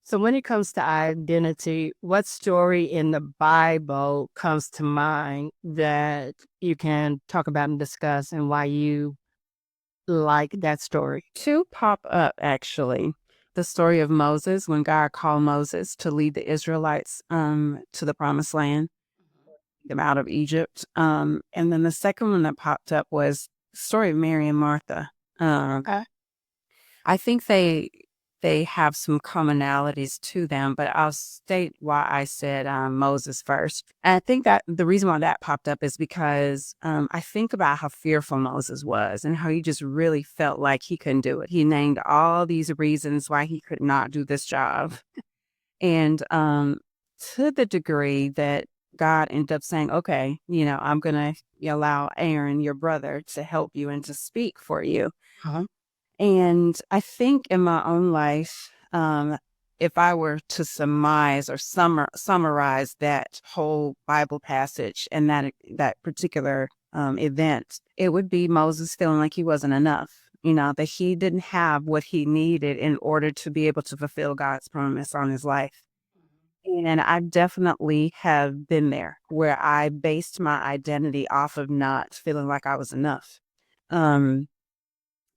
So when it comes to identity, what story in the Bible comes to mind that you can talk about and discuss and why you like that story? Two pop up actually. The story of Moses when God called Moses to lead the Israelites to the promised land, them out of Egypt. And then the second one that popped up was the story of Mary and Martha. Um, Okay. I think they have some commonalities to them, but I'll state why I said Moses first. And I think that the reason why that popped up is because I think about how fearful Moses was and how he just really felt like he couldn't do it. He named all these reasons why he could not do this job. And to the degree that God ended up saying, okay, I'm going to allow Aaron, your brother, to help you and to speak for you. Uh-huh. And I think in my own life, if I were to surmise or summarize that whole Bible passage and that particular event, it would be Moses feeling like he wasn't enough. That he didn't have what he needed in order to be able to fulfill God's promise on his life. And I definitely have been there where I based my identity off of not feeling like I was enough. Um,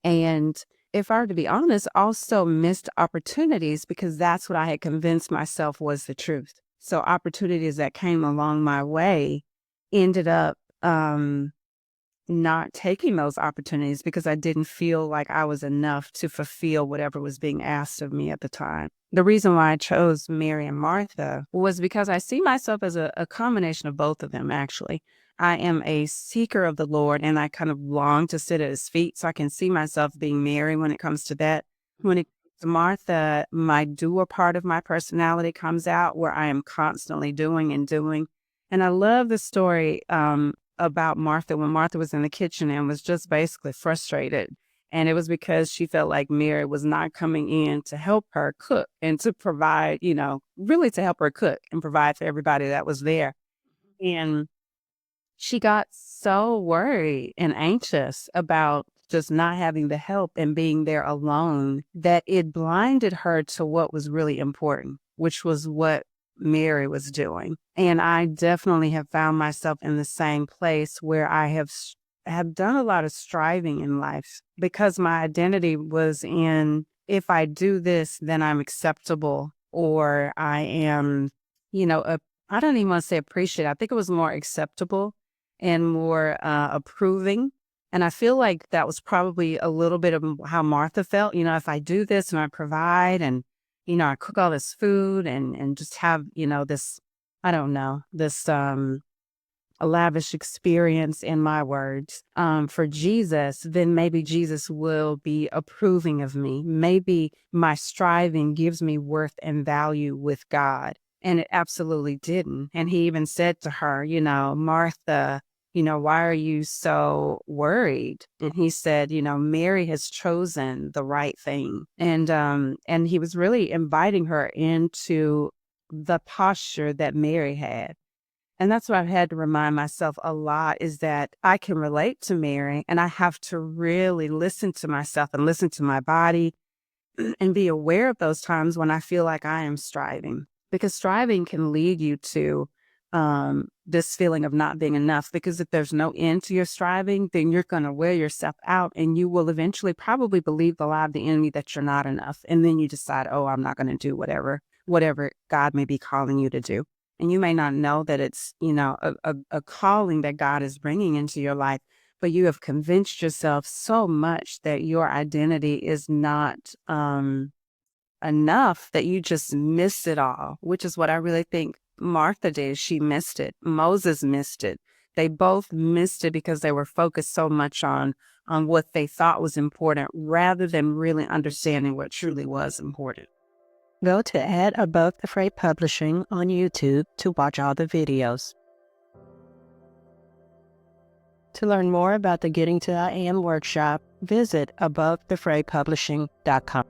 and if I were to be honest, also missed opportunities because that's what I had convinced myself was the truth. So opportunities that came along my way ended up not taking those opportunities because I didn't feel like I was enough to fulfill whatever was being asked of me at the time. The reason why I chose Mary and Martha was because I see myself as a combination of both of them, actually. I am a seeker of the Lord and I kind of long to sit at his feet. So I can see myself being Mary when it comes to that. When it comes to Martha, my doer part of my personality comes out where I am constantly doing and doing. And I love the story about Martha when Martha was in the kitchen and was just basically frustrated. And it was because she felt like Mary was not coming in to help her cook and to provide, really to help her cook and provide for everybody that was there. And she got so worried and anxious about just not having the help and being there alone that it blinded her to what was really important, which was what Mary was doing. And I definitely have found myself in the same place where I have done a lot of striving in life because my identity was in if I do this, then I'm acceptable or I am, I don't even want to say appreciate. I think it was more acceptable and more approving. And I feel like that was probably a little bit of how Martha felt. If I do this and I provide and, I cook all this food and just have, this, I don't know, this a lavish experience in my words for Jesus, then maybe Jesus will be approving of me. Maybe my striving gives me worth and value with God. And it absolutely didn't. And he even said to her, Martha, why are you so worried? And he said, Mary has chosen the right thing. And he was really inviting her into the posture that Mary had. And that's what I've had to remind myself a lot is that I can relate to Mary and I have to really listen to myself and listen to my body and be aware of those times when I feel like I am striving, because striving can lead you to this feeling of not being enough. Because if there's no end to your striving, then you're going to wear yourself out and you will eventually probably believe the lie of the enemy that you're not enough. And then you decide, oh, I'm not going to do whatever God may be calling you to do. And you may not know that it's, a calling that God is bringing into your life, but you have convinced yourself so much that your identity is not enough that you just miss it all, which is what I really think Martha did. She missed it. Moses missed it. They both missed it because they were focused so much on what they thought was important rather than really understanding what truly was important. Go to Above the Fray Publishing on YouTube to watch all the videos. To learn more about the Getting to I Am workshop, visit abovethefraypublishing.com.